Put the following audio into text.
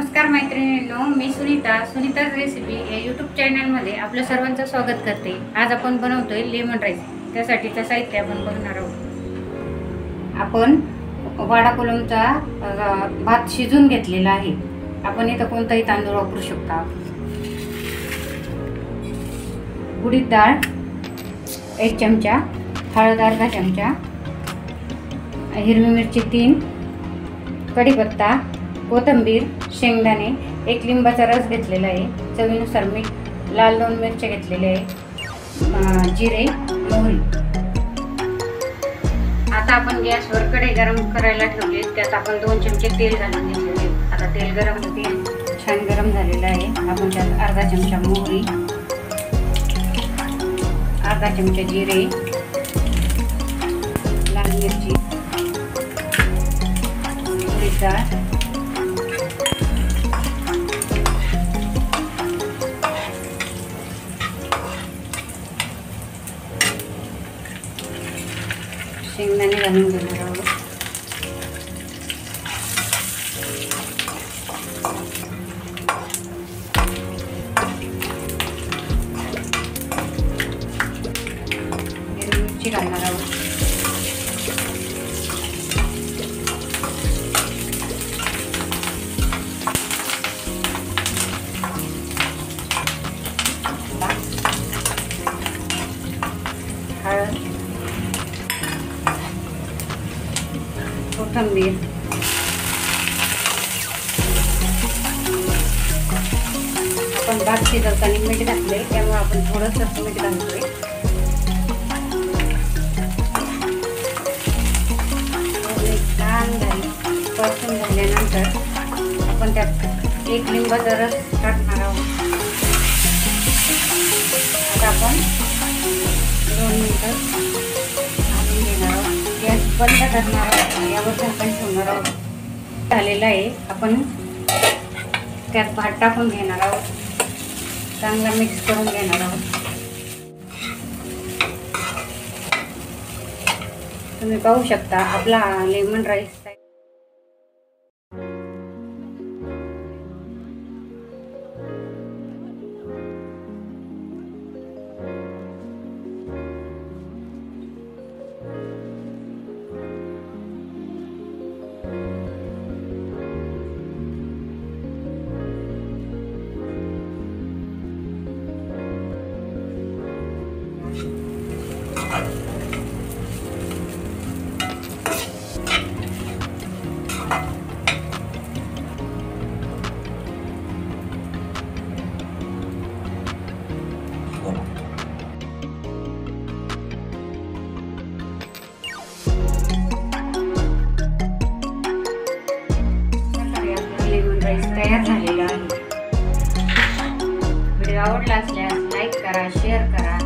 नमस्कार मैत्रिणींनो, मी सुनीताज रेसिपी या यूट्यूब चॅनलमध्ये आपलं सर्वांचं स्वागत करते। आज आपण बनवतोय लेमन राईस। त्यासाठीचं साहित्य आपण बघणार आहोत। आपण वाडा कोलमचा भात शिजून घेतलेला आहे। आपण इथं कोणताही तांदूळ वापरू शकता। उडीद डाळ 1 चमचा, हळद अर्धा चमचा, हिरवी मिरची 3, कढीपत्ता, कोथिंबीर, शेंगदाणे, 1 लिंबाचा रस घेतलेला आहे, चवीनुसार मीठ, लाल 2 मिरच्या घेतलेल्या आहे, जिरे, मोहरी। आता आपण गॅसवर कढई गरम करायला ठेवली। त्यात आपण 2 चमचे तेल घालून घेतलेले आहे। आता तेल छान गरम झालेलं आहे। आपण त्यात अर्धा चमचा मोहरी, अर्धा चमचा जिरे, लाल मिरची, उडीद डाळ, शेंगदाणे घालून घेणार आहोत। हिरवी मिरची घालणार आहोत। हळद, कोथिंबीर, आपण भात शिजवताना मीठ घातले, त्यामुळे आपण थोडंसं मीठ घालतोय। छान परतून झाल्यानंतर आपण त्यात 1 लिंबाचा रस टाकणार आहोत। आता आपण 2 मिनिटं भाजून घेणार आहोत। गॅस बंद करणार आहोत, यावर झाकण ठेवणार आहोत। झालेलं आहे। आपण त्यात भात टाकून घेणार आहोत, चांगला मिक्स करून घेणार आहोत। तुम्ही पाहू शकता आपला लेमन राईस तयार झालेला आहे। व्हिडिओ आवडला असल्यास लाईक करा, शेअर करा।